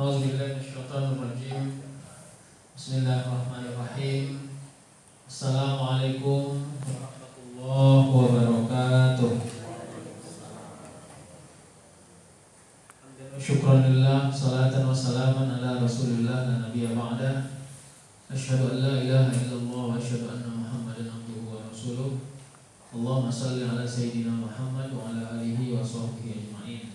A'udzubillahiminasyaitonirrajim. Bismillahirrahmanirrahim. Assalamualaikum warahmatullahi wabarakatuh. Syukranillah, salatan wa salaman ala rasulillah la nabiyya ba'dah. Asyhadu an la ilaha illallah wa asyhadu anna muhammadan abduhu wa rasuluh. Allahumma salli ala sayyidina Muhammad wa ala alihi wa sahbihi ajma'in.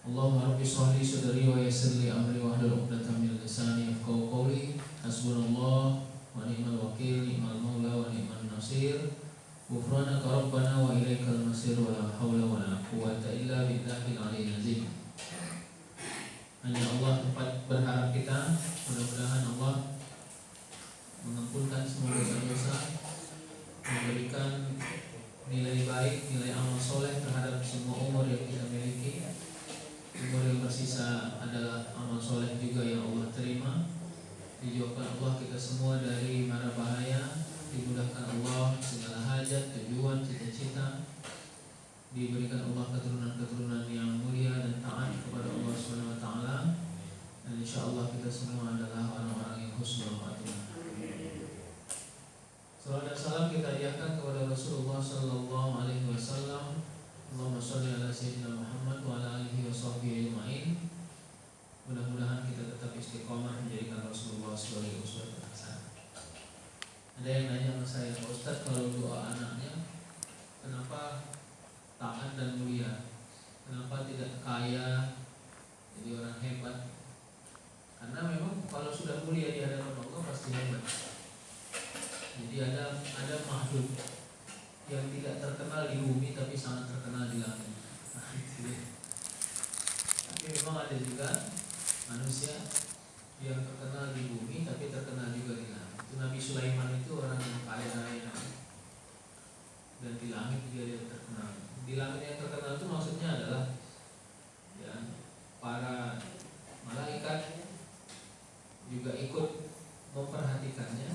Allahumma rabbi shrah li sadri wa yassir li amri wa hlul 'uqdatam min lisani yafqahu qawli. Hasbunallah wa ni'mal wakil, ni'mal maula wa ni'man nasir. Ghufranaka rabbana wa ilaikal masir wa la haula wa la quwwata illa billahil aliyyil azim. Hanya Allah tempat berharap kita. Mudah-mudahan Allah mengampunkan semua dosa-dosa, memberikan nilai baik, nilai amal soleh terhadap semua umur yang kita miliki. Umur yang tersisa adalah amal soleh juga yang Allah terima. Dijauhkan Allah kita semua dari mara bahaya, dimudahkan Allah segala hajat, tujuan, cita-cita, diberikan Allah keturunan-keturunan yang mulia dan taat kepada Allah Subhanahu wa taala. Dan insyaallah kita semua adalah orang-orang yang husnul khatimah. Salawat dan salam kita hadiahkan kepada Rasulullah sallallahu alaihi wasallam. Allahumma shalli ala sayyidina Muhammad wa ala alihi wa sahbihi ajma'in. Mudah-mudahan kita tetap istiqomah menjadikan Rasulullah sebagai uswatun hasanah. Ada yang nanya sama saya, Pak Ustaz, kalau doa anaknya kenapa taat dan mulia? Kenapa tidak kaya, jadi orang hebat? Karena memang kalau sudah mulia di hadapan Allah pasti hebat. Jadi ada makhluk yang tidak terkenal di bumi tapi sangat terkenal di langit. Tapi memang ada juga manusia yang terkenal di bumi tapi terkenal juga di langit. Itu Nabi Sulaiman itu orang yang kaya raya, dan di langit dia terkenal. Di langit yang terkenal itu maksudnya adalah ya, para malaikat juga ikut memperhatikannya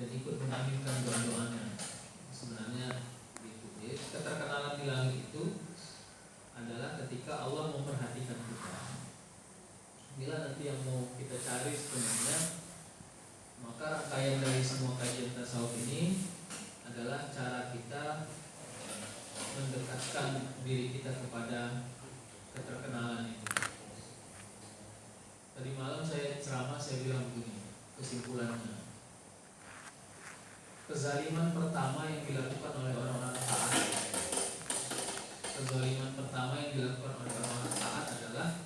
dan ikut mengaminkan doa-doanya. Sebenarnya gitu. Jadi keterkenalan di langit itu adalah ketika Allah memperhatikan kita. Bila nanti yang mau kita cari sebenarnya, maka rangkaian dari semua kajian tasawuf ini adalah cara kita mendekatkan diri kita kepada keterkenalan itu. Tadi malam saya ceramah, saya bilang begini, kesimpulannya. Kezaliman pertama yang dilakukan oleh orang-orang taat, kezaliman pertama yang dilakukan oleh orang-orang taat adalah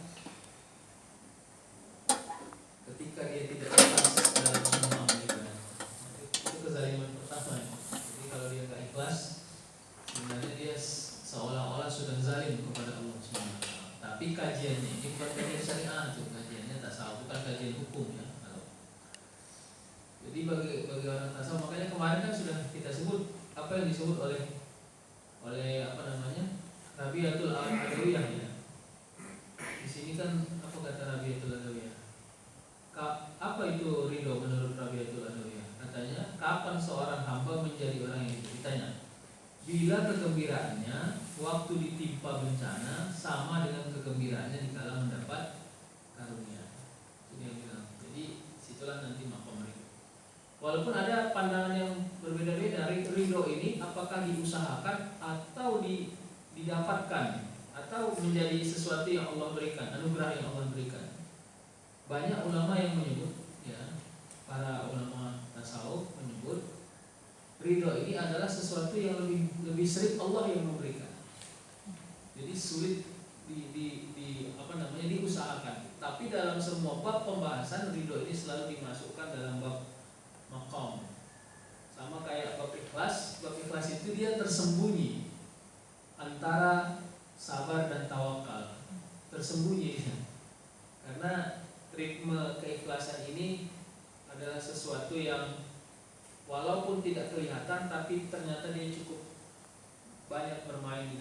ketika dia tidak ikhlas dalam semua amal ibadah. Itu kezaliman pertama. Jadi kalau dia tidak ikhlas, sebenarnya dia seolah-olah sudah zalim kepada Allah SWT. Tapi kajiannya ini bukan kajian syariah, itu kajiannya tasawuf, bukan kajian hukum ya. Jadi bagi orang tasawuf, makanya kemarin kan sudah kita sebut apa yang disebut oleh apa namanya, Rabi'atul Adawiyah ya. Di sini kan apa kata Rabi'atul Adawiyah? Apa itu ridho menurut Rabi'atul Adawiyah? Katanya, kapan seorang hamba menjadi orang yang ditanya? Bila kegembiraannya waktu ditimpa bencana sama dengan kegembiraannya dikala mendapat karunia. Itu dia bilang. Jadi situlah nanti makom ridho. Walaupun ada pandangan yang berbeda-beda, ridho ini apakah diusahakan atau didapatkan atau menjadi sesuatu yang Allah berikan, anugerah yang Allah berikan. Banyak ulama yang menyebut, ya, para ulama tasawuf menyebut ridho ini adalah sesuatu yang lebih sering Allah yang memberikan. Jadi sulit diusahakan. Tapi dalam semua bab pembahasan ridho ini selalu dimasukkan dalam bab maqam. Sama kayak bab ikhlas itu dia tersembunyi antara sabar dan tawakal. Tersembunyi dia. Karena ritme keikhlasan ini adalah sesuatu yang walaupun tidak kelihatan tapi ternyata dia cukup banyak bermain di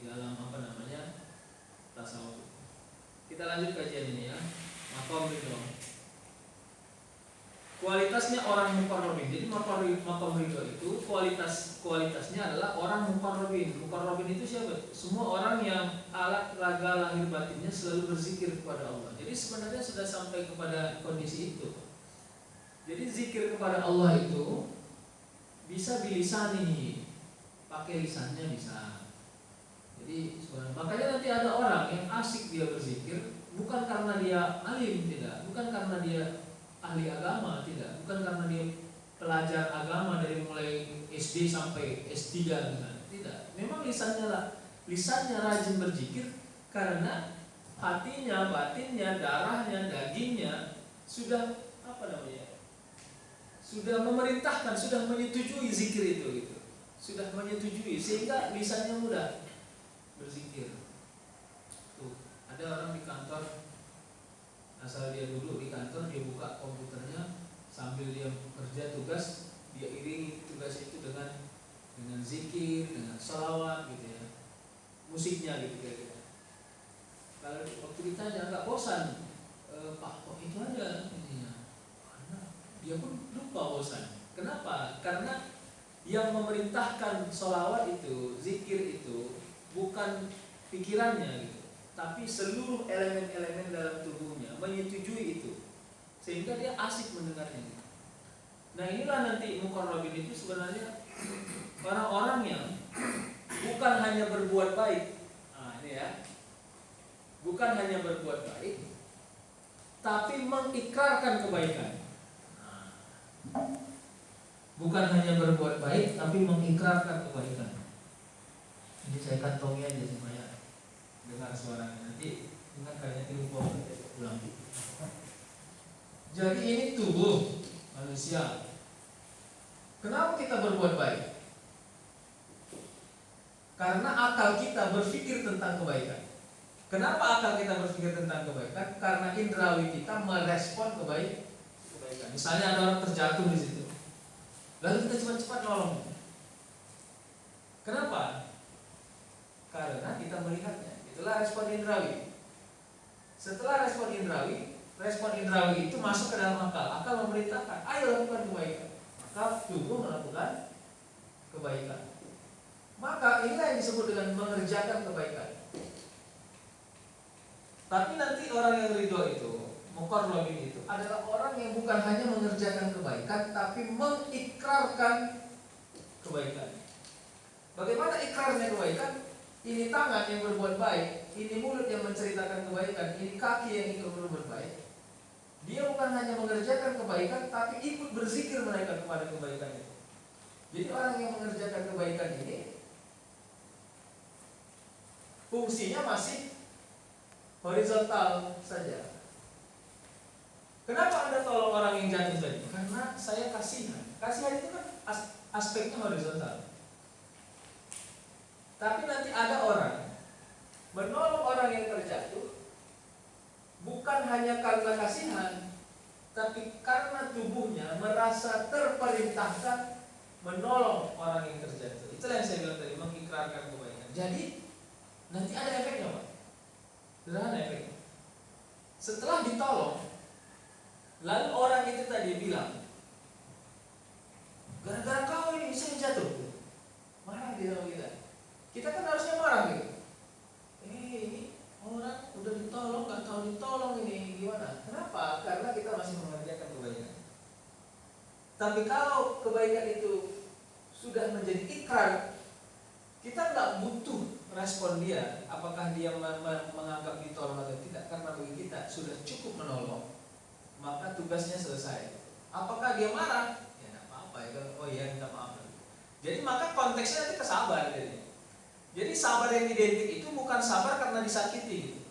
dalam apa namanya, tasawuf. Kita lanjut kajian ini ya. Maqam ridho. kualitasnya orang muqarrabin. Jadi maqam ridho itu kualitasnya adalah orang muqarrabin. Muqarrabin itu siapa? Semua orang yang alat raga lahir batinnya selalu berzikir kepada Allah. Jadi sebenarnya sudah sampai kepada kondisi itu. Jadi zikir kepada Allah itu bisa bilisani, pakai lisannya bisa. Jadi makanya nanti ada orang yang asik dia berzikir bukan karena dia alim, tidak, bukan karena dia ahli agama, tidak, bukan karena dia pelajar agama dari mulai SD sampai S3 misalnya, tidak. Memang lisannya rajin berzikir karena hatinya, batinnya, darahnya, dagingnya sudah sudah memerintahkan, sudah menyetujui zikir itu gitu. Sudah menyetujui sehingga lisannya mudah berzikir. Tuh, ada orang di kantor, asal dia duduk di kantor, dia buka komputernya sambil dia kerja tugas, dia iringi tugas itu dengan zikir, dengan sholawat gitu ya, musiknya gitu kira-kira. Kalau waktu ditanya nggak bosan, Pak, kok itu aja intinya, karena dia pun lupa bosan. Kenapa? Karena yang memerintahkan sholawat itu, zikir itu bukan pikirannya gitu, tapi seluruh elemen-elemen dalam tubuhnya menyetujui itu, sehingga dia asik mendengarnya. Nah inilah nanti muqarrabin itu sebenarnya orang-orang yang bukan hanya berbuat baik, ini ya, bukan hanya berbuat baik, tapi mengikrarkan kebaikan. Bukan hanya berbuat baik, tapi mengikrarkan kebaikan. Jadi saya kantongi aja supaya dengar suaranya. Nanti dengar kayaknya tirup pulang. Jadi ini tubuh manusia. Kenapa kita berbuat baik? Karena akal kita berpikir tentang kebaikan. Kenapa akal kita berpikir tentang kebaikan? Karena indrawi kita merespon kebaikan. Misalnya ada orang terjatuh di situ, lalu kita cepat-cepat nolong. Kenapa? Karena kita melihatnya. Itulah respon indrawi. Setelah respon indrawi itu masuk ke dalam akal. Akal memerintahkan, ayo lakukan kebaikan. Maka tubuh melakukan kebaikan. Maka inilah yang disebut dengan mengerjakan kebaikan. Tapi nanti orang yang ridho itu, muqarrabin itu adalah orang yang bukan hanya mengerjakan kebaikan, tapi mengikrarkan kebaikan. Bagaimana ikrarnya kebaikan? Ini tangan yang berbuat baik, ini mulut yang menceritakan kebaikan, ini kaki yang ikut berbuat baik. Dia bukan hanya mengerjakan kebaikan, tapi ikut berzikir menaikkan kepada kebaikan itu. Jadi orang yang mengerjakan kebaikan ini fungsinya masih horizontal saja. Kenapa Anda tolong orang yang jatuh tadi? Karena saya kasihan. Kasihan itu kan aspeknya horizontal. Tapi nanti ada orang menolong orang yang terjatuh bukan hanya karena kasihan, tapi karena tubuhnya merasa terperintahkan menolong orang yang terjatuh. Itulah yang saya bilang tadi, mengikrarkan kebaikan. Jadi nanti ada efeknya, Pak. Sederhana efeknya. Setelah ditolong, lalu orang itu tadi bilang, gara-gara kau ini saya jatuh. Marah dia sama kita. Kita kan harusnya marah gitu. Ini orang udah ditolong, gak tahu ditolong ini gimana? Kenapa? Karena kita masih mengerjakan kebaikan. Tapi kalau kebaikan itu sudah menjadi ikrar, kita nggak butuh respon dia, apakah dia menganggap ditolong atau tidak, karena bagi kita sudah cukup menolong, maka tugasnya selesai. Apakah dia marah? Ya tidak apa-apa ya, oh iya minta maaf. Jadi maka konteksnya nanti kesabar. Jadi sabar yang identik itu bukan sabar karena disakiti,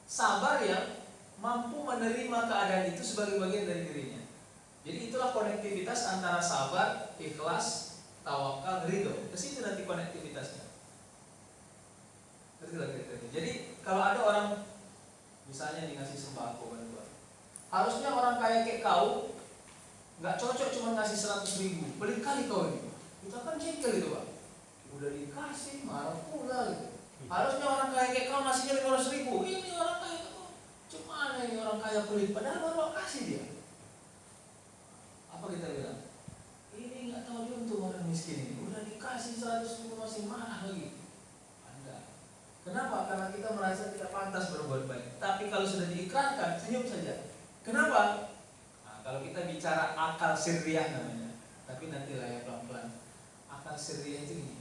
sabar yang mampu menerima keadaan itu sebagai bagian dari dirinya. Jadi itulah konektivitas antara sabar, ikhlas, tawakal, ridho. Ke situ nanti konektivitasnya. Jadi kalau ada orang misalnya dikasih sembako bantuan, harusnya orang kaya kayak kau nggak cocok cuma ngasih 100.000, beli kali kau ini. Kita kan jengkel itu, Pak. Udah dikasih marah pula gitu. Harusnya orang kaya kayak kau ngasihnya 500.000. Ini orang kaya kau, cuma ini orang kaya pelit, padahal baru kasih dia. Apa kita bilang? Ini nggak tahu diuntung orang miskin ini. Udah dikasih 100 ribu masih marah lagi. Anda. Kenapa? Karena kita merasa tidak pantas berbuat baik. Tapi kalau sudah diikrarkan, senyum saja. Kenapa? Nah, kalau kita bicara akal sirriyah namanya. Tapi nanti lah ya pelan-pelan. Akal sirriyah itu ini.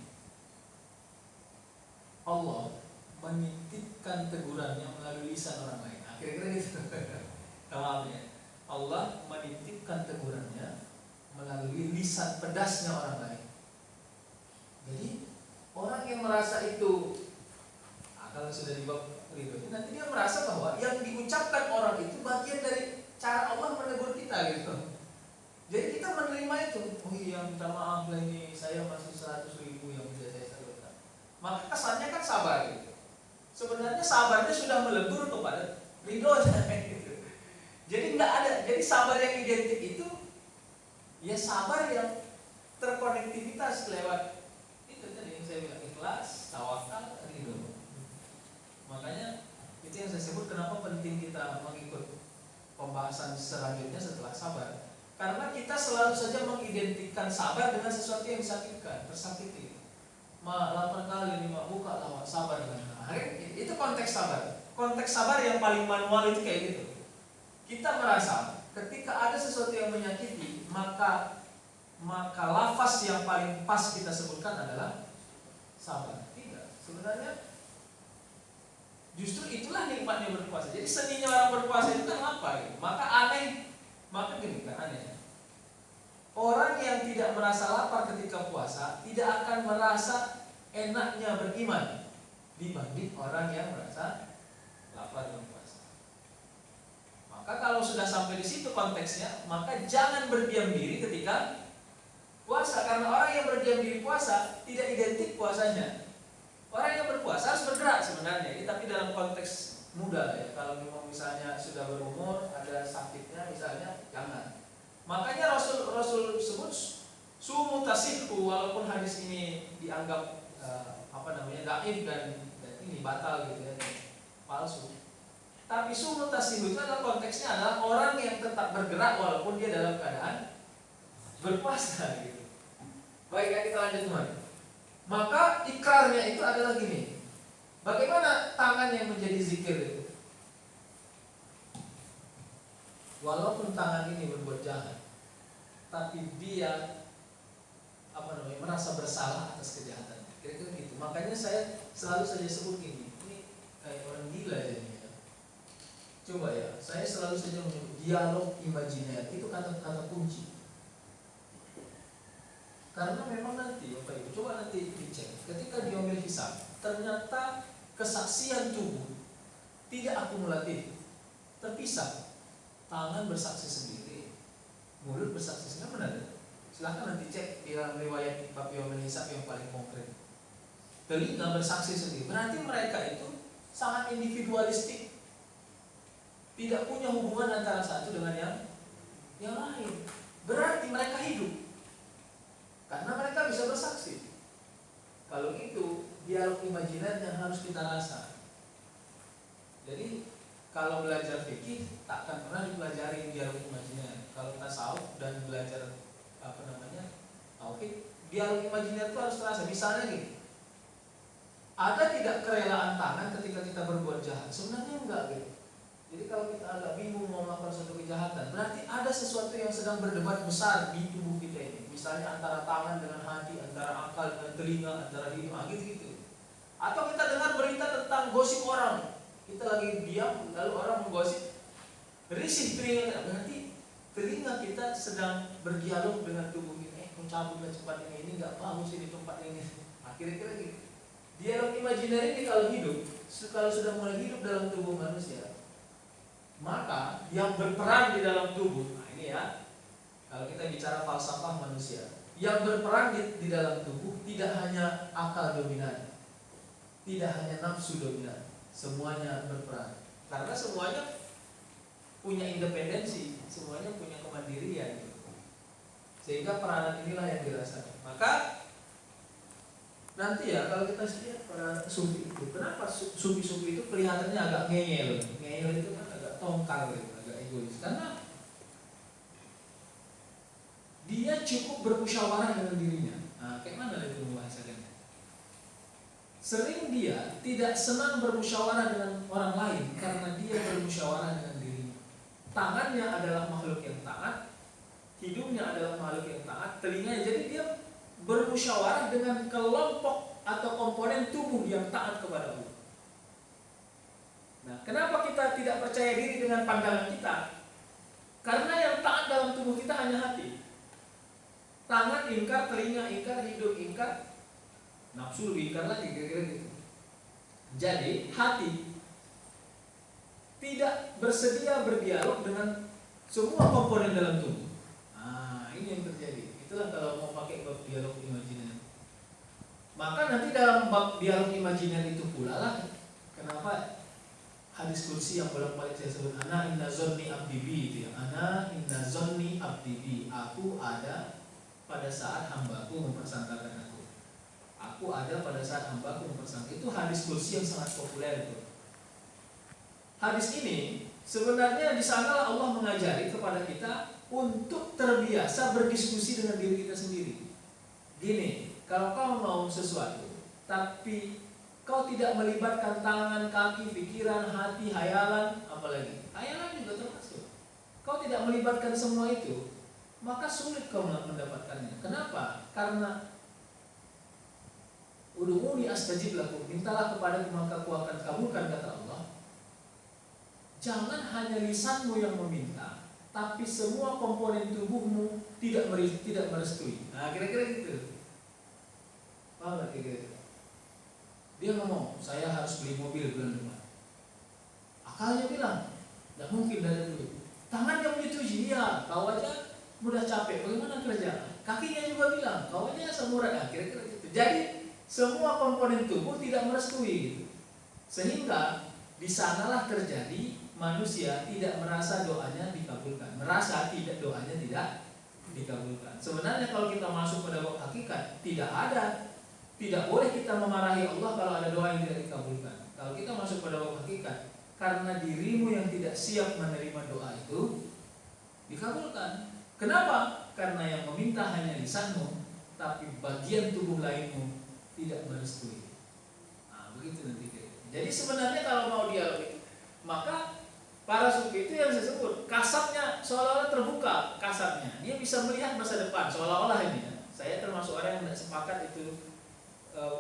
Allah menitipkan tegurannya melalui lisan orang lain. Kira-kira gitu. Maaf ya. Allah menitipkan tegurannya melalui lisan pedasnya orang lain. Jadi orang yang merasa itu kalau sudah dibawa ridho, nanti dia merasa bahwa yang diucapkan orang itu bagian dari cara Allah menegur kita gitu. Jadi kita menerima itu. Oh iya, minta maaf lah ini, saya masih 100 ribu yang bisa saya salurkan. Maka kesannya kan sabar gitu. Sebenarnya sabarnya sudah melebur kepada ridho gitu. Jadi nggak ada. Jadi sabar yang identik itu ya sabar yang terkonektivitas lewat itu tadi yang saya bilang, ikhlas, tawakal, ridho. Makanya itu yang saya sebut kenapa penting kita mengikut pembahasan selanjutnya setelah sabar. Karena kita selalu saja mengidentikan sabar dengan sesuatu yang disakitkan, tersakiti. Lapar kali ini, buka lawak, sabar kan. Itu konteks sabar. Konteks sabar yang paling manual itu kayak gitu. Kita merasa ketika ada sesuatu yang menyakiti, maka lafaz yang paling pas kita sebutkan adalah sabar. Tidak, sebenarnya justru itulah nikmatnya berpuasa. Jadi seninya orang berpuasa itu kan lapar. Gitu. Maka gini kan aneh. Orang yang tidak merasa lapar ketika puasa tidak akan merasa enaknya beriman dibanding orang yang merasa lapar dengan puasa. Maka kalau sudah sampai di situ konteksnya, maka jangan berdiam diri ketika puasa, karena orang yang berdiam diri puasa tidak identik puasanya. Orang yang berpuasa harus bergerak sebenarnya, tapi dalam konteks muda ya. Kalau memang misalnya sudah berumur, ada sakitnya misalnya, jangan. Makanya Rasul sebut sumu tasihku, walaupun hadis ini dianggap dhaif dan ini batal gitu ya, palsu. Tapi sumu tasihku itu adalah konteksnya adalah orang yang tetap bergerak walaupun dia dalam keadaan berpuasa gitu. Baik ya, kita lanjut teman. Maka ikrarnya itu adalah gini. Bagaimana tangan yang menjadi zikir itu? Walaupun tangan ini berbuat jahat, tapi dia merasa bersalah atas kejahatan. Kira-kira gitu. Makanya saya selalu saja sebut ini kayak orang gila jadinya. Coba ya, saya selalu saja menyebut dialog imajiner itu kata-kata kunci. Karena memang nanti Bapak Ibu coba nanti dicek. Ketika diambil hisab, ternyata kesaksian tubuh tidak akumulatif, terpisah. Tangan bersaksi sendiri, mulut bersaksi sendiri, benar? Silahkan nanti cek di dalam riwayat bab yaumil hisab yang paling konkret. Telinga bersaksi sendiri, berarti mereka itu sangat individualistik, tidak punya hubungan antara satu dengan yang lain. Berarti mereka hidup karena mereka bisa bersaksi. Kalau itu dialog imajiner yang harus kita rasa. Jadi kalau belajar fikih tak akan pernah dipelajari dialog imajiner. Kalau tasawuf dan belajar tauhid, dialog imajiner itu harus terasa. Misalnya gini, ada tidak kerelaan tangan ketika kita berbuat jahat? Sebenarnya enggak gitu. Jadi kalau kita agak bingung mau melakukan suatu kejahatan, berarti ada sesuatu yang sedang berdebat besar di tubuh kita ini. Misalnya antara tangan dengan hati, antara akal dengan telinga, antara hidung, gitu. Atau kita dengar berita tentang gosip orang, kita lagi diam, lalu orang menggosip, risih telinga, berarti telinga kita sedang berdialog dengan tubuh ini. Mencabutlah cepat ini nggak bagus ini tempat ini. Akhirnya gitu. Dialog imajiner ini kalau sudah mulai hidup dalam tubuh manusia, maka yang berperan di dalam tubuh, nah ini ya, kalau kita bicara falsafah manusia, yang berperan di dalam tubuh tidak hanya akal dominan, tidak hanya nafsu dominan, semuanya berperan. Karena semuanya punya independensi, semuanya punya kemandirian, sehingga peranan inilah yang dirasakan. Maka nanti ya kalau kita lihat para sufi itu, kenapa sufi-sufi itu kelihatannya agak ngeyel? Ngeyel itu kan agak tongkar gitu, agak egois. Karena dia cukup bermusyawarah dengan dirinya. Nah, kayak mana itu membahasakannya? Sering dia tidak senang bermusyawarah dengan orang lain karena dia bermusyawarah dengan dirinya. Tangannya adalah makhluk yang taat, hidungnya adalah makhluk yang taat, telinganya. Jadi dia bermusyawarah dengan kelompok atau komponen tubuh yang taat kepada Allah. Nah, kenapa kita tidak percaya diri dengan pandangan kita? Karena yang taat dalam tubuh kita hanya hati. Tangan ingkar, telinga ingkar, hidung ingkar, nafsu lebih ingkar lagi, kira-kira gitu. Jadi hati tidak bersedia berdialog dengan semua komponen dalam tubuh. Nah, ini yang terjadi. Itulah kalau mau pakai bab dialog imajiner. Maka nanti dalam bab dialog imajiner itu pula lah kenapa hadis kursi yang bolak-balik saya sebut, ana inna zonni abdi bi, itu ya. Ana inna zonni abdi bi, aku ada pada saat hambaku mempersangkakan aku. Aku ada pada saat hambaku mempersangkakan. Itu hadis kursi yang sangat populer itu. Hadis ini sebenarnya di sanalah Allah mengajari kepada kita untuk terbiasa berdiskusi dengan diri kita sendiri. Gini, kalau kau mau sesuatu tapi kau tidak melibatkan tangan, kaki, pikiran, hati, hayalan, apalagi hayalan juga termasuk. Kau tidak melibatkan semua itu, maka sulit kau mendapatkannya. Kenapa? Karena ud'uuni astajib lakum, mintalah kepadaku maka aku akan kabulkan, kata Allah. Jangan hanya lisanmu yang meminta, tapi semua komponen tubuhmu tidak merestui. Nah, kira-kira gitu. Paham gak kira-kira? Dia ngomong, saya harus beli mobil bulan depan. Akalnya bilang, tidak mungkin dari dulu. Tangannya menyetujui, iya, kau aja mudah capek, bagaimana kerja? Kakinya juga bilang, kau aja semurat. Nah, kira-kira gitu. Jadi semua komponen tubuh tidak merestui gitu. Sehingga di sanalah terjadi manusia tidak merasa doanya dikabulkan, merasa tidak doanya tidak dikabulkan. Sebenarnya kalau kita masuk pada bab hakikat, tidak boleh kita memarahi Allah kalau ada doa yang tidak dikabulkan. Kalau kita masuk pada bab hakikat, karena dirimu yang tidak siap menerima doa itu dikabulkan. Kenapa? Karena yang meminta hanya lisanmu, tapi bagian tubuh lainmu tidak merestui. Nah, begitu nanti. Jadi sebenarnya kalau mau dialog itu, maka para sufi itu yang saya sebut kasabnya seolah-olah terbuka, kasabnya dia bisa melihat masa depan seolah-olah ini ya. Saya termasuk orang yang tidak sepakat itu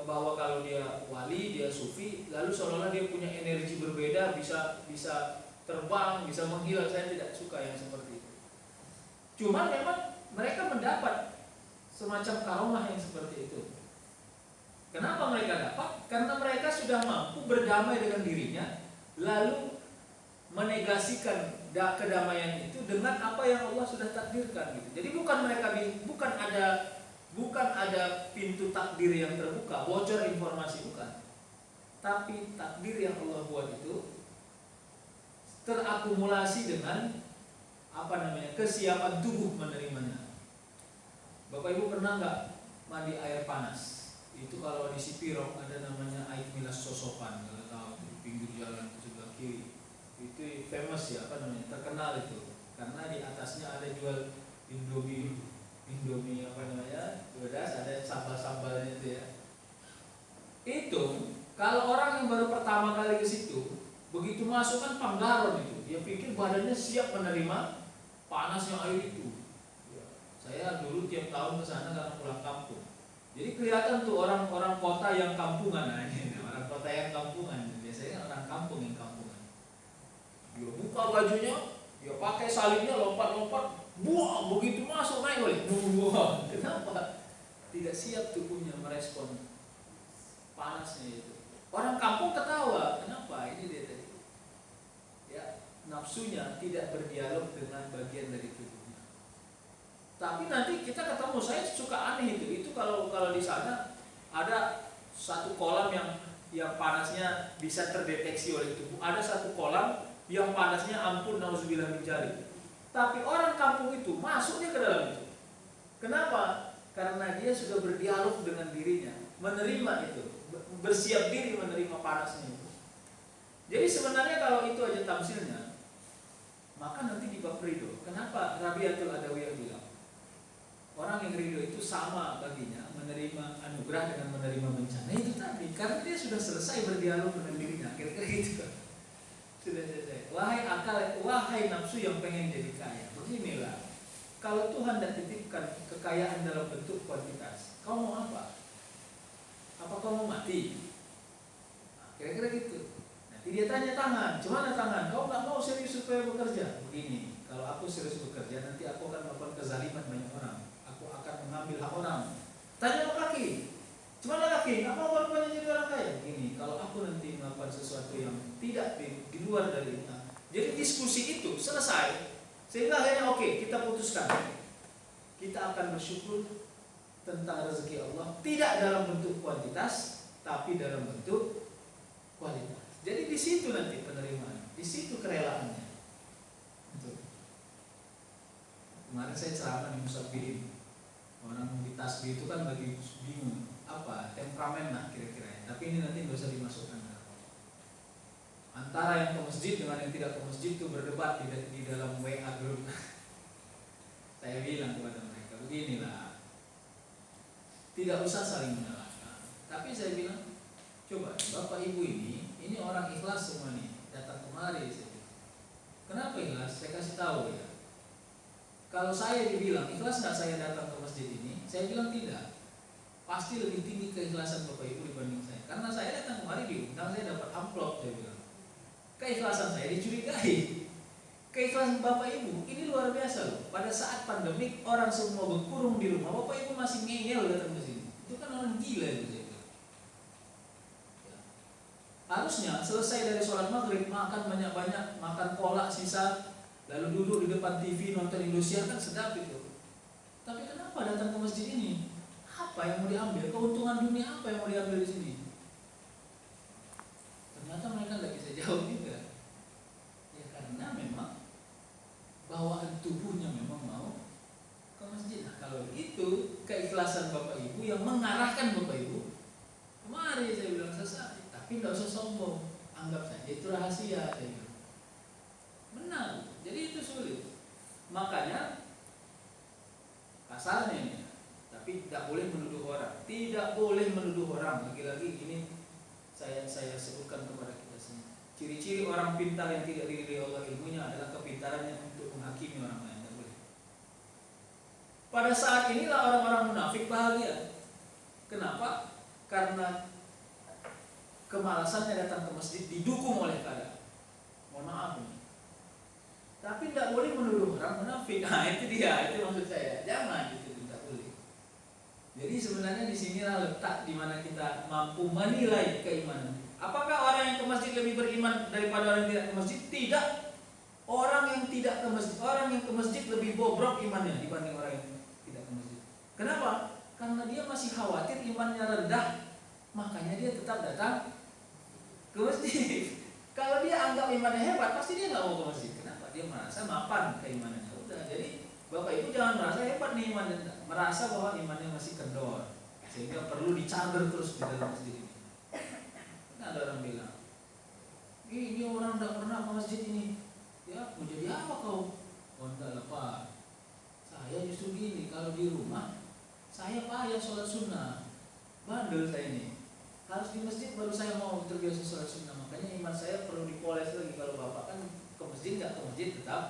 bahwa kalau dia wali, dia sufi, lalu seolah-olah dia punya energi berbeda, bisa terbang, bisa menghilang. Saya tidak suka yang seperti itu. Cuma memang mereka mendapat semacam karomah yang seperti itu. Kenapa mereka dapat? Karena mereka sudah mampu berdamai dengan dirinya, lalu menegasikan kedamaian itu dengan apa yang Allah sudah takdirkan gitu. Jadi bukan ada pintu takdir yang terbuka, bocor informasi, bukan. Tapi takdir yang Allah buat itu terakumulasi dengan kesiapan tubuh menerimanya. Bapak Ibu pernah nggak mandi air panas? Itu kalau di Sipirong ada namanya air milas sosopan, kalau tahu di pinggir jalan ke sebelah kiri. Itu famous ya, terkenal itu. Karena di atasnya ada jual Indomie beras, ada sambal-sambalnya itu ya. Itu kalau orang yang baru pertama kali ke situ, begitu masuk kan panggaron itu, dia pikir badannya siap menerima panasnya air itu. Saya dulu tiap tahun ke sana karena pulang kampung. Jadi kelihatan tuh orang-orang kota yang kampungan, orang kota yang kampungan, biasanya orang kampung yang kampungan. Dia buka bajunya, dia pakai salibnya, lompat-lompat, buang, begitu masuk naik balik, buang. Kenapa? Tidak siap tubuhnya merespon panasnya itu. Orang kampung ketawa, kenapa? Ini dia tadi. Ya, nafsunya tidak berdialog dengan bagian dari tubuhnya. Tapi nanti kita ketemu, saya suka aneh itu kalau di sana ada satu kolam yang panasnya bisa terdeteksi oleh tubuh. Ada satu kolam yang panasnya ampun nauzubillah min dzalik. Tapi orang kampung itu masuknya ke dalam itu. Kenapa? Karena dia sudah berdialog dengan dirinya, menerima itu, bersiap diri menerima panasnya itu. Jadi sebenarnya kalau itu aja tamsilnya, maka nanti di bab ridho. Kenapa Rabi'atul Adawiyah bilang Orang yang ridho itu sama baginya menerima anugerah dengan menerima bencana itu tadi, karena dia sudah selesai berdialog dengan dirinya, kira-kira gitu. Sudah selesai. Wahai akal, wahai nafsu yang pengen jadi kaya, beginilah. Kalau Tuhan tidak titipkan kekayaan dalam bentuk kuantitas, kau mau apa? Apa kau mau mati? Nah, kira-kira gitu. Nanti dia tanya tangan, gimana tangan? Kau nggak mau serius supaya bekerja? Begini, kalau aku serius bekerja, nanti aku akan melakukan kezaliman banyak orang. Aku akan mengambil hak orang. Tanya kaki, gimana kaki? Apa mau rupanya jadi orang kaya? Begini, kalau aku nanti melakukan sesuatu yang tidak di luar dari itu. Jadi diskusi itu selesai. Sehingga akhirnya oke, kita putuskan. Kita akan bersyukur tentang rezeki Allah, tidak dalam bentuk kuantitas, tapi dalam bentuk kualitas. Jadi di situ nanti penerimaan, di situ kerelaannya. Kemarin saya ceramah di Musabbihin, orang di tasbih itu kan lagi bingung apa temperamen lah kira-kira. Tapi ini nanti nggak usah dimasukkan. Antara yang ke masjid dengan yang tidak ke masjid itu berdebat di dalam WA group. Saya bilang kepada mereka, beginilah, tidak usah saling menyalahkan. Tapi saya bilang, coba bapak ibu ini orang ikhlas semua nih, datang kemari. Saya bilang, kenapa ikhlas? Saya kasih tahu ya. Kalau saya dibilang ikhlas nggak saya datang ke masjid ini, saya bilang tidak. Pasti lebih tinggi keikhlasan bapak ibu dibanding saya. Karena saya datang kemari diundang, saya dapat amplop, saya bilang. Keikhlasan saya dicurigai. Keikhlasan bapak ibu ini luar biasa loh. Pada saat pandemik orang semua berkurung di rumah, bapak ibu masih ngeyel datang ke sini. Itu kan orang gila itu. Ya. Harusnya selesai dari sholat maghrib makan banyak-banyak, makan kolak sisa, lalu duduk di depan TV nonton Indosiar, kan sedap itu. Tapi kenapa datang ke masjid ini? Apa yang mau diambil? Keuntungan dunia apa yang mau diambil di sini? Ternyata mereka nggak bisa jawab juga. Ya karena memang bawaan tubuhnya memang mau ke masjid. Nah, kalau itu keikhlasan bapak ibu yang mengarahkan bapak ibu kemari, saya bilang selesai. Tapi nggak usah sombong, anggap saja itu rahasia, saya bilang. Benar. Jadi itu sulit. Makanya kasarnya ini, tapi tidak boleh menuduh orang. Tidak boleh menuduh orang. Lagi-lagi ini saya sebutkan kepada kita semua. Ciri-ciri orang pintar yang tidak diridhai Allah ilmunya adalah kepintarannya untuk menghakimi orang lain. Tidak boleh. Pada saat inilah orang-orang munafik bahagia. Kenapa? Karena kemalasannya datang ke masjid didukung oleh keadaan. Mohon maaf ini. Tapi tidak boleh menuduh orang munafik. Nah itu dia, itu maksud saya. Jangan itu tidak boleh. Jadi sebenarnya di sinilah letak di mana kita mampu menilai keimanan. Apakah orang yang ke masjid lebih beriman daripada orang yang tidak ke masjid? Tidak. Orang yang tidak ke masjid, orang yang ke masjid lebih bobrok imannya dibanding orang yang tidak ke masjid. Kenapa? Karena dia masih khawatir imannya rendah, makanya dia tetap datang ke masjid. Kalau dia anggap imannya hebat, pasti dia nggak mau ke masjid. Kenapa? Dia merasa mapan keimanannya. Udah, jadi bapak ibu jangan merasa hebat nih imannya, merasa bahwa imannya masih kendor, sehingga perlu dicager terus di dalam masjid ini. Nah, ada orang bilang, ini orang tidak pernah ke masjid ini. Ya, mau jadi apa kau? Oh enggak lah Pak. Saya justru gini, kalau di rumah saya payah sholat sunnah. Bandel saya ini. Harus di masjid baru saya mau terbiasa sholat sunnah. Makanya iman saya perlu dipoles lagi. Kalau bapak kan ke masjid nggak ke masjid tetap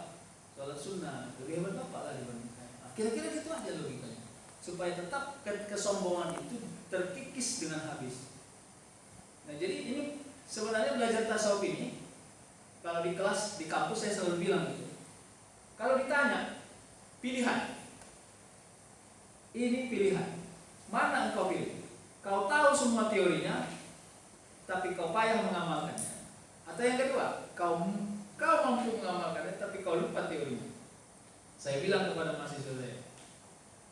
sholat sunnah. Lebih hebat bapak lah dibanding saya. Nah, kira-kira gitu aja logikanya. Supaya tetap kesombongan itu terkikis dengan habis. Nah jadi ini sebenarnya belajar tasawuf ini, kalau di kelas, di kampus saya selalu bilang gitu. Kalau ditanya pilihan, ini pilihan, mana engkau pilih? Kau tahu semua teorinya, tapi kau payah mengamalkannya. Atau yang kedua, kau mampu mengamalkannya, tapi kau lupa teorinya. Saya bilang kepada mahasiswa saya,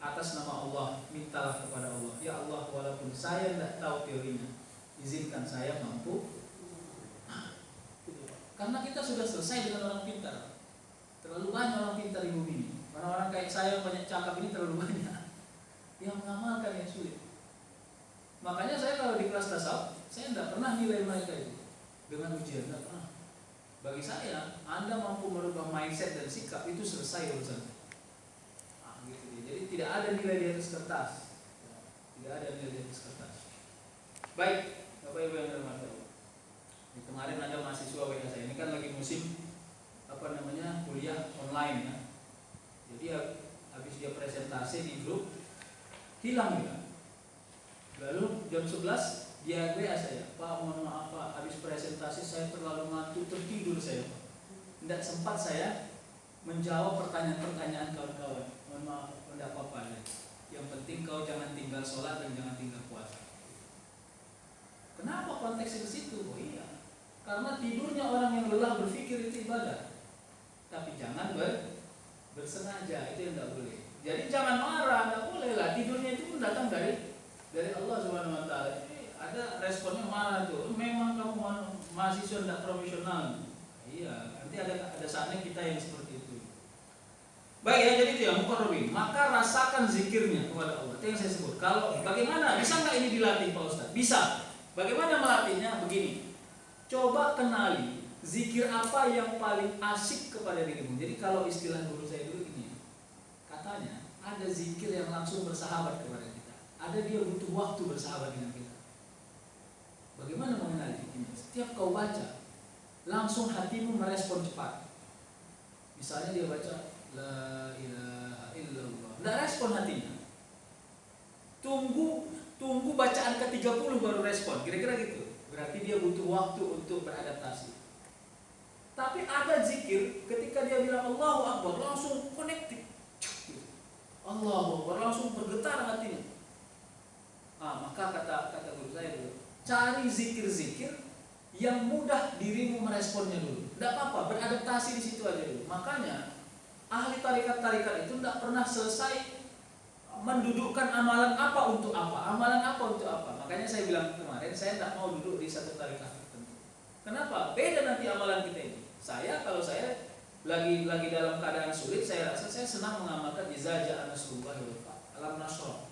atas nama Allah, mintalah kepada Allah, ya Allah, walaupun saya tidak tahu teorinya, izinkan saya mampu. Karena kita sudah selesai dengan orang pintar. Terlalu banyak orang pintar di bumi ini. Orang-orang kayak saya banyak cakap ini terlalu banyak. Yang mengamalkan yang sulit. Makanya saya kalau di kelas tasawuf, saya tidak pernah nilai mereka itu dengan ujian, tidak pernah. Bagi saya, Anda mampu merubah mindset dan sikap itu selesai urusan. Gitu. Jadi tidak ada nilai di atas kertas. Tidak ada nilai di atas kertas. Baik, Bapak Ibu yang dirahmati Allah. Kemarin ada mahasiswa WA saya, ini kan lagi musim kuliah online ya. Jadi habis dia presentasi di grup hilang dia. Lalu jam 11 dia WA saya, Pak mohon maaf Pak, habis presentasi saya terlalu ngantuk, tertidur saya Pak. Tidak sempat saya menjawab pertanyaan-pertanyaan kawan-kawan. Mohon maaf, tidak apa-apa ya. Yang penting kau jangan tinggal sholat dan jangan tinggal puasa. Kenapa konteksnya ke situ? Oh iya, karena tidurnya orang yang lelah berpikir itu ibadah. Tapi jangan bersengaja, itu yang tidak boleh. Jadi jangan marah, tidak boleh lah. Tidurnya itu pun datang dari Allah Subhanahu Wa Taala. Ada responnya marah tuh. Memang kamu mahasiswa tidak profesional. Iya, nanti ada saatnya kita yang seperti itu. Baik ya, jadi itu ya muqarrabin. Maka rasakan zikirnya kepada Allah. Itu yang saya sebut. Kalau bagaimana? Bisa nggak ini dilatih Pak Ustaz? Bisa. Bagaimana melatihnya? Begini. Coba kenali zikir apa yang paling asik kepada dirimu. Jadi kalau istilah guru saya dulu ini, katanya ada zikir yang langsung bersahabat kepada kita. Ada dia butuh waktu bersahabat dengan kita. Bagaimana mengenali zikirnya? Setiap kau baca, langsung hatimu merespon cepat. Misalnya dia baca La ilaha illallah, tidak respon hatinya. Tunggu bacaan ke-30 baru respon. Kira-kira gitu. Berarti dia butuh waktu untuk beradaptasi. Tapi ada zikir ketika dia bilang Allahu Akbar langsung connected. Allahu Akbar langsung bergetar hatinya. Maka kata guru saya dulu, cari zikir-zikir yang mudah dirimu meresponnya dulu. Tidak apa-apa, beradaptasi di situ aja dulu. Makanya ahli tarikat-tarikat itu tidak pernah selesai mendudukkan amalan apa untuk apa, amalan apa untuk apa. Makanya saya bilang kemarin, saya tidak mau duduk di satu tarikat tertentu. Kenapa? Beda nanti amalan kita ini. Kalau saya lagi dalam keadaan sulit, saya rasa saya senang mengamalkan iza ja'a nasrullahi wal fath, alam nasrah.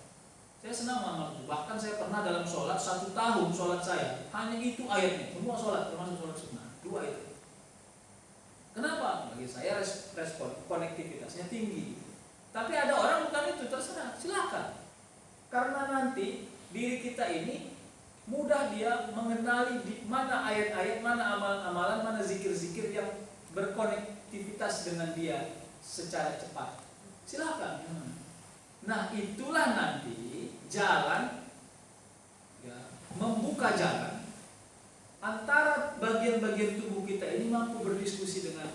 Saya senang mengamalkan. Bahkan saya pernah dalam sholat 1 tahun sholat saya hanya itu ayatnya, semua sholat termasuk sholat sunnah, 2 itu. Kenapa? Bagi saya respon konektivitasnya tinggi. Tapi ada orang bukan itu, terserah, silakan. Karena nanti diri kita ini mudah dia mengenali di mana ayat-ayat, mana amalan-amalan, mana zikir-zikir yang berkonektivitas dengan dia secara cepat. Silakan. Nah, itulah nanti jalan ya, membuka jalan antara bagian-bagian tubuh kita ini mampu berdiskusi dengan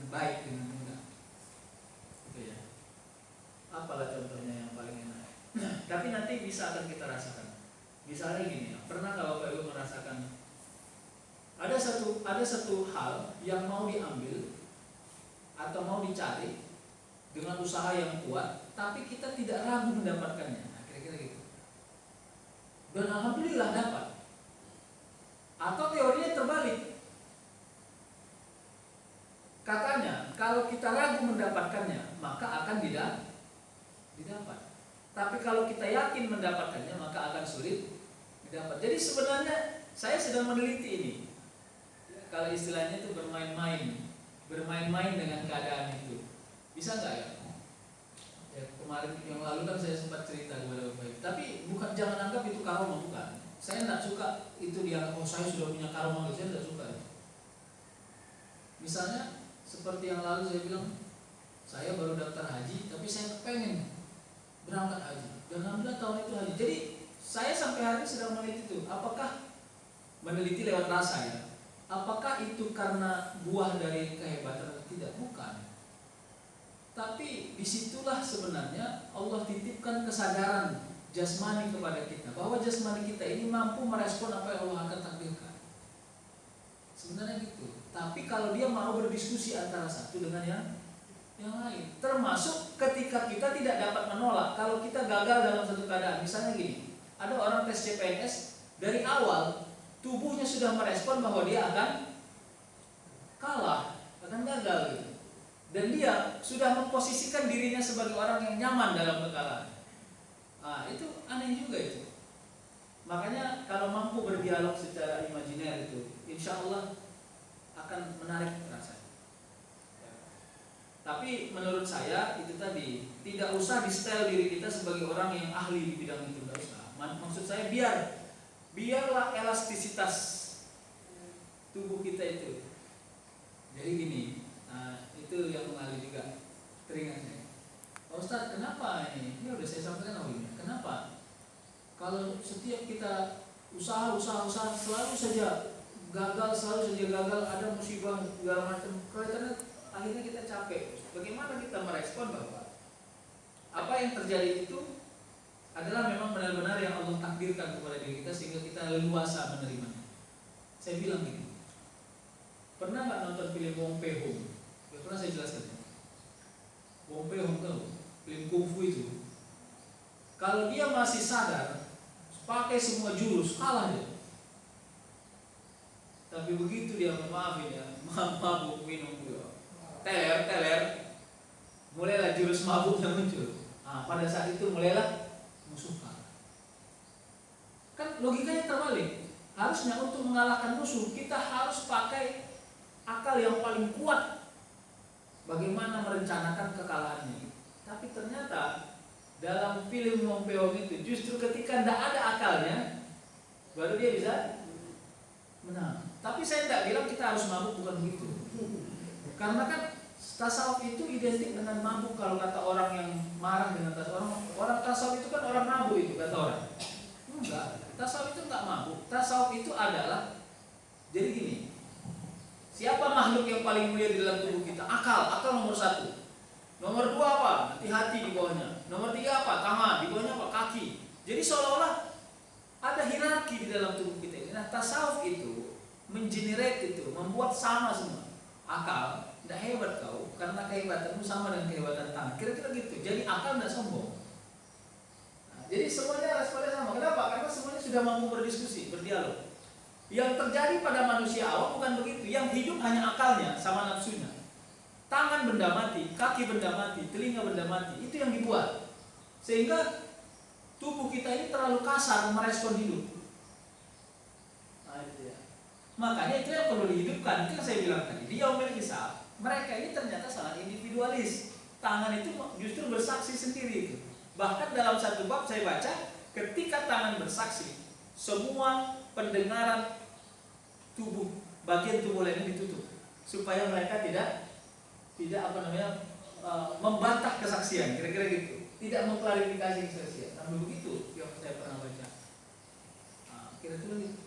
baik, dengan mudah. Gitu ya. Apalah contohnya yang paling enak. Tapi nanti bisa akan kita rasakan. Misalnya gini, pernah kalau Bapak Ibu merasakan ada satu hal yang mau diambil atau mau dicari dengan usaha yang kuat, tapi kita tidak ragu mendapatkannya. Nah, kira-kira gitu. Dan alhamdulillah dapat. Atau teorinya terbalik. Katanya kalau kita ragu mendapatkannya, maka akan didapat. Tapi kalau kita yakin mendapatkannya, maka akan sulit didapat. Jadi sebenarnya saya sedang meneliti ini. Kalau istilahnya itu bermain-main dengan keadaan itu. Bisa nggak ya? Ya kemarin yang lalu kan saya sempat cerita kepada Bapak Ibu. Tapi jangan anggap itu karomah, bukan. Saya tidak suka itu dia, saya sudah punya karomah, saya tidak suka. Misalnya seperti yang lalu saya bilang, saya baru daftar haji, tapi saya pengen berangkat haji. Dan alhamdulillah tahun itu haji. Jadi saya sampai hari ini sedang meneliti itu. Apakah meneliti lewat rasa ya? Apakah itu karena buah dari kehebatan atau tidak? Bukan. Tapi disitulah sebenarnya Allah titipkan kesadaran jasmani kepada kita, bahwa jasmani kita ini mampu merespon apa yang Allah akan takdirkan. Sebenarnya gitu. Tapi kalau dia mau berdiskusi antara satu dengan yang lain, termasuk ketika kita tidak dapat menolak, kalau kita gagal dalam satu keadaan, misalnya gini, ada orang tes CPNS dari awal tubuhnya sudah merespon bahwa dia akan kalah, akan gagal gitu. Dan dia sudah memposisikan dirinya sebagai orang yang nyaman dalam kekalahan. Itu aneh juga itu. Makanya kalau mampu berdialog secara imajiner itu, insya Allah akan menarik perasaan. Tapi menurut saya itu tadi tidak usah di style diri kita sebagai orang yang ahli di bidang itu, tidak usah. Maksud saya biarlah elastisitas tubuh kita itu. Jadi gini, itu yang mengalir juga teringat saya. Pak Ustadz, kenapa ini? Ini udah saya sampaikan awalnya. Kenapa? Kalau setiap kita usaha selalu saja gagal, ada musibah segala macam, karena akhirnya kita capek. Bagaimana kita merespon bahwa apa yang terjadi itu adalah memang benar-benar yang Allah takdirkan kepada diri kita sehingga kita leluasa menerimanya. Saya bilang gini, pernah nggak nonton film Wong Pe Hung? Ya, pernah saya jelaskan. Wong Pe Hung tahu film kungfu itu. Kalau dia masih sadar, pakai semua jurus, kalah dia. Tapi begitu dia maafin ya, mabuk minum juga, teler, mulailah jurus mabuknya muncul. Pada saat itu mulailah musuh kalah. Kan logikanya terbalik. Harusnya untuk mengalahkan musuh kita harus pakai akal yang paling kuat. Bagaimana merencanakan kekalahannya. Tapi ternyata dalam film Wong Pe Hung itu justru ketika tidak ada akalnya baru dia bisa menang. Tapi saya tidak bilang kita harus mabuk, bukan begitu. Karena kan tasawuf itu identik dengan mabuk. Kalau kata orang yang marah dengan tasawuf, orang tasawuf itu kan orang mabuk itu kata orang. Enggak, tasawuf itu enggak mabuk. Tasawuf itu adalah, jadi gini, siapa makhluk yang paling mulia di dalam tubuh kita? Akal nomor 1. Nomor 2 apa? Nanti hati di bawahnya. Nomor 3 apa? Tangan, di bawahnya apa? Kaki. Jadi seolah-olah ada hierarki di dalam tubuh kita ini. Nah, tasawuf itu mengenerate itu, membuat sama semua. Akal, tidak hebat kau, karena kehebatanmu sama dengan kehebatan tangan. Kira-kira gitu. Jadi akal tidak sombong. Nah, jadi semuanya responnya sama. Kenapa? Karena semuanya sudah mampu berdiskusi, berdialog. Yang terjadi pada manusia awam bukan begitu. Yang hidup hanya akalnya sama nafsunya. Tangan benda mati, kaki benda mati, telinga benda mati. Itu yang dibuat. Sehingga tubuh kita ini terlalu kasar merespon hidup. Nah, itu ya. Makanya itu yang perlu dihidupkan. Itu yang saya bilang tadi. Di Yaumil Hisab, mereka ini ternyata sangat individualis. Tangan itu justru bersaksi sendiri itu. Bahkan dalam satu bab saya baca, ketika tangan bersaksi, semua pendengaran tubuh, bagian tubuh lainnya ditutup supaya mereka tidak membantah kesaksian, kira-kira gitu, tidak mengklarifikasi kesaksian. Nah, begitu yang saya pernah baca. Kira-kira gitu.